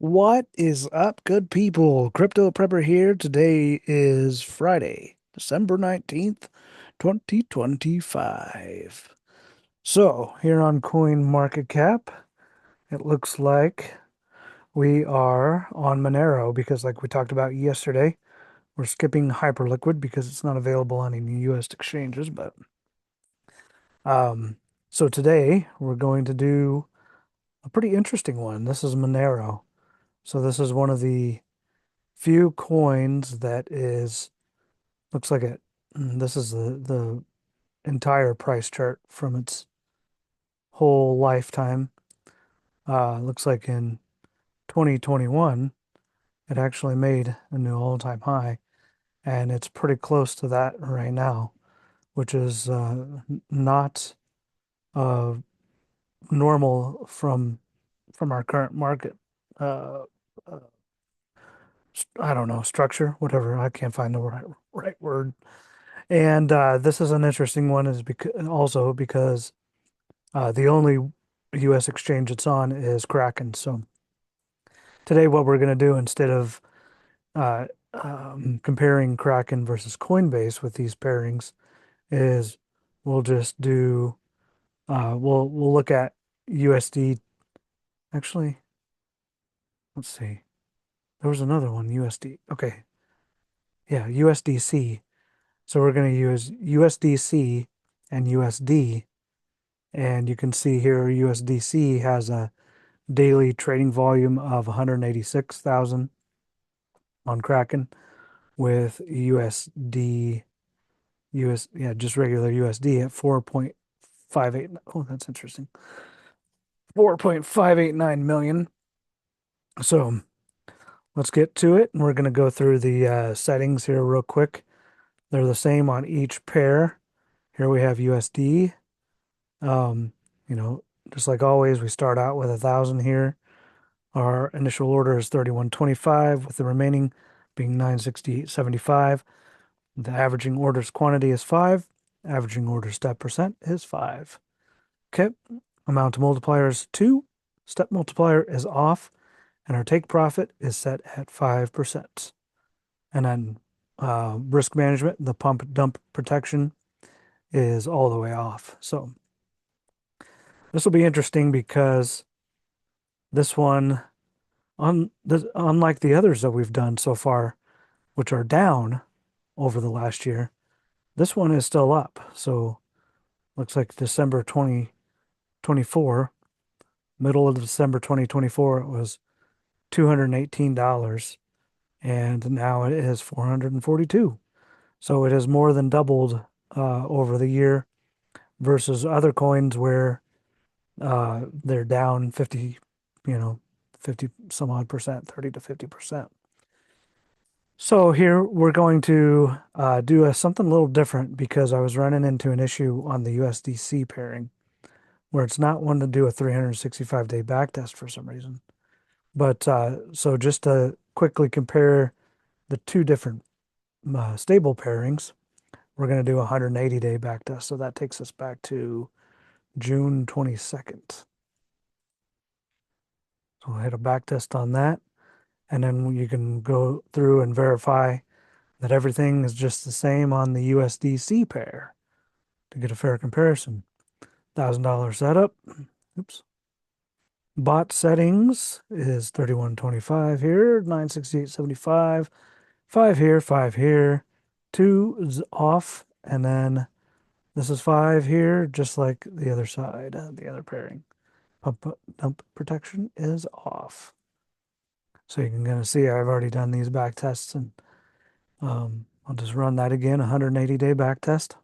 What is up, good people? Crypto Prepper here. Today is Friday, December 19th, 2025. So, here on Coin Market Cap, it looks like we are on Monero because, like we talked about yesterday, we're skipping Hyperliquid because it's not available on any US exchanges. But um, so today we're going to do a pretty interesting one. This is Monero. So, this is one of the few coins that is looks like it. This is the entire price chart from its whole lifetime. Looks like in 2021 it actually made a new all-time high, and it's pretty close to that right now, which is not uh, normal from our current market. Uh, uh, I don't know, structure, whatever. I can't find the right word. And this is an interesting one, is because also because the only U.S. exchange it's on is Kraken. So today, what we're going to do instead of uh, comparing Kraken versus Coinbase with these pairings is we'll just do we'll look at USD. Actually, let's see. There was another one, USD. Okay, yeah, USDC. So we're going to use USDC and USD. And you can see here USDC has a daily trading volume of 186,000 on Kraken, with yeah, just regular USD at 4.58. Oh, that's interesting. 4.589 million. So let's get to it. And we're going to go through the settings here real quick. They're the same on each pair. Here we have USD. Um, you know, just like always, we start out with 1,000 here. Our initial order is 31.25, with the remaining being 968.75. The averaging orders quantity is 5. Averaging order step percent is 5. Okay. Amount to multiplier is 2. Step multiplier is off. And our take profit is set at 5%. And then risk management, the pump dump protection is all the way off. So this will be interesting because this one, unlike the others that we've done so far, which are down over the last year, this one is still up. So looks like December 2024, middle of December 2024, it was $218, and now it is 442. So it has more than doubled over the year versus other coins where they're down 50, 50 some odd percent, 30 to 50%. So here we're going to do something a little different because I was running into an issue on the USDC pairing where it's not one to do a 365-day backtest for some reason. But so just to quickly compare the two different stable pairings, we're going to do a 180-day backtest. So that takes us back to June 22nd. So we'll hit a backtest on that. And then you can go through and verify that everything is just the same on the USDC pair to get a fair comparison. $1,000 setup. Oops. Bot settings is 3125 here, 968.75, 5 here, 5 here, 2 is off, and then this is 5 here, just like the other side, the other pairing. Pump dump protection is off. So you can kind of see I've already done these back tests, and I'll just run that again, 180-day back test,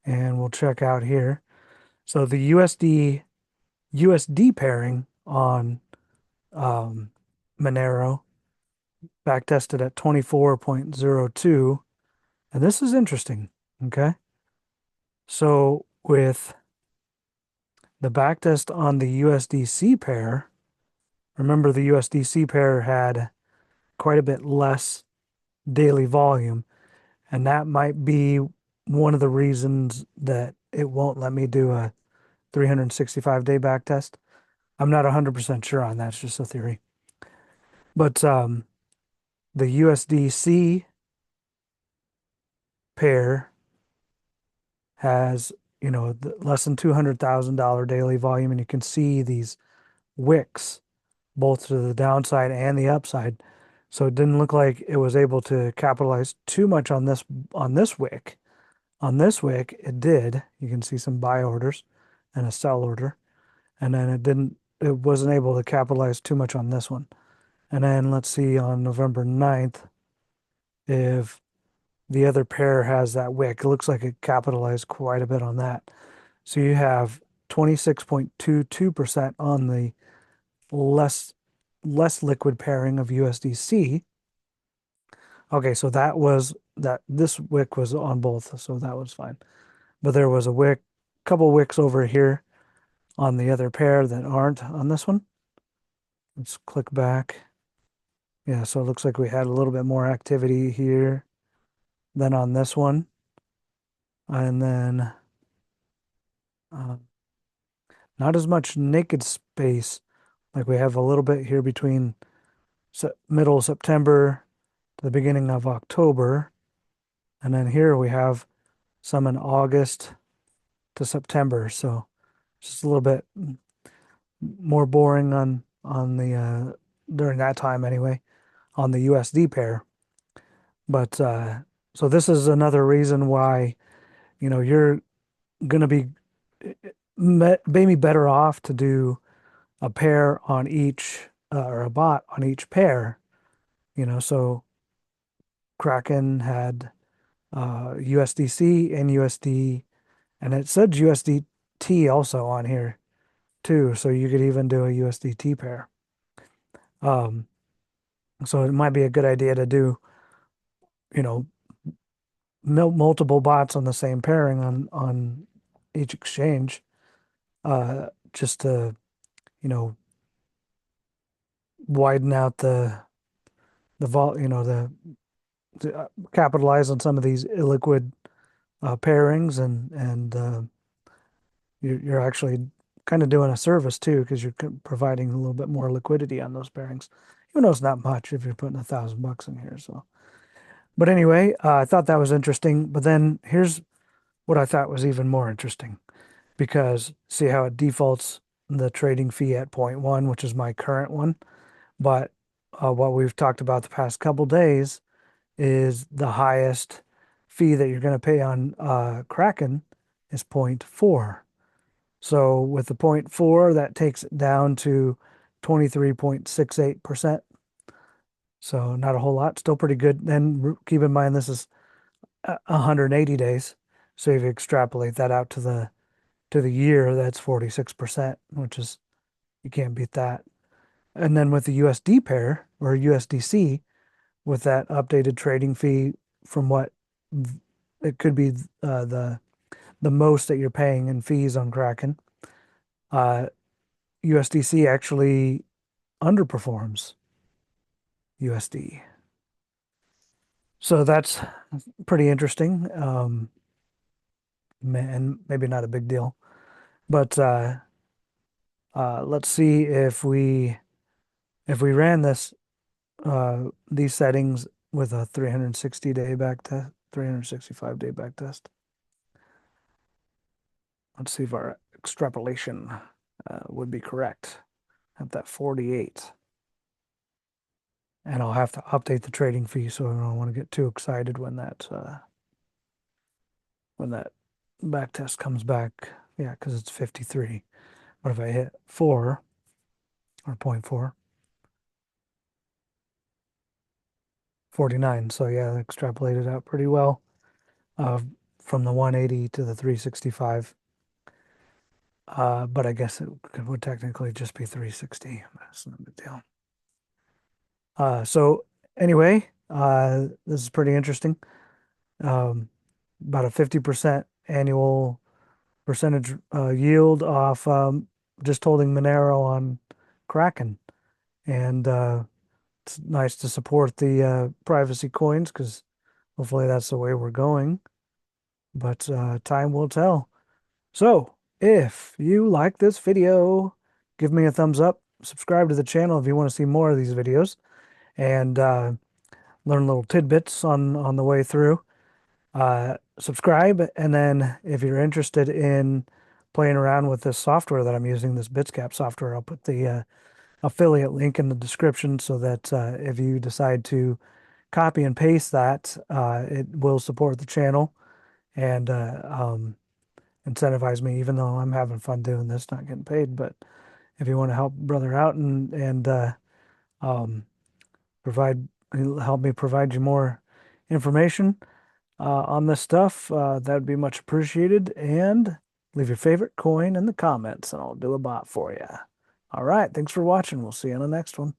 and we'll check out here. So the USD pairing on Monero back tested at 24.02, and this is interesting. Okay, so with the backtest on the USDC pair, remember the USDC pair had quite a bit less daily volume, and that might be one of the reasons that it won't let me do a 365-day backtest. I'm not 100% sure on that. It's just a theory. But the USDC pair has, less than $200,000 daily volume, and you can see these wicks both to the downside and the upside. So it didn't look like it was able to capitalize too much on this wick. On this wick, it did. You can see some buy orders and a sell order. And then it wasn't able to capitalize too much on this one. And then let's see on November 9th if the other pair has that wick. It looks like it capitalized quite a bit on that. So you have 26.22% on the less less liquid pairing of USDC. Okay, so this wick was on both, so that was fine. But there was a couple wicks over here on the other pair that aren't on this one. Let's click back. Yeah, so it looks like we had a little bit more activity here than on this one. And then uh, not as much naked space. Like we have a little bit here between middle of September to the beginning of October. And then here we have some in August to September. So just a little bit more boring on the during that time anyway, on the USD pair. But so this is another reason why, you're gonna be maybe better off to do a pair on each or a bot on each pair. So Kraken had USDC and USD, and it said USDT also on here too. So you could even do a USDT pair. Um, so it might be a good idea to do, you know, multiple bots on the same pairing on each exchange, just to, you know, widen out the vol, to capitalize on some of these illiquid pairings, and you're actually kind of doing a service too, because you're providing a little bit more liquidity on those pairings, even though it's not much if you're putting $1,000 in here. So, but anyway, I thought that was interesting. But then here's what I thought was even more interesting, because see how it defaults the trading fee at point 0.1, which is my current one. But what we've talked about the past couple days is the highest fee that you're going to pay on Kraken is point 0.4. So with the point 0.4, that takes it down to 23.68%. So not a whole lot, still pretty good. And keep in mind, this is 180 days. So if you extrapolate that out to the year, that's 46%, which is, you can't beat that. And then with the USD pair or USDC, with that updated trading fee from what it could be, the most that you're paying in fees on Kraken, USDC actually underperforms USD. So that's pretty interesting, and maybe not a big deal. But let's see if we ran these settings with a 360-day back test, 365-day back test. Let's see if our extrapolation would be correct at that 48. And I'll have to update the trading fee, so I don't want to get too excited when that back test comes back. Yeah, because it's 53. But if I hit 4 or 0.4, 49. So yeah, extrapolated out pretty well uh, from the 180 to the 365. But I guess it would technically just be 360. That's not a big deal. So anyway, this is pretty interesting. About a 50% annual percentage yield off just holding Monero on Kraken. And it's nice to support the privacy coins, because hopefully that's the way we're going. But time will tell. So if you like this video, give me a thumbs up. Subscribe to the channel if you want to see more of these videos. and learn little tidbits on the way through. Subscribe, and then if you're interested in playing around with this software that I'm using, this Bitscap software, I'll put the affiliate link in the description so that if you decide to copy and paste that, it will support the channel and incentivize me, even though I'm having fun doing this, not getting paid. But if you want to help brother out and um, provide help me provide you more information on this stuff, that would be much appreciated. And leave your favorite coin in the comments, and I'll do a bot for you. All right, thanks for watching. We'll see you on the next one.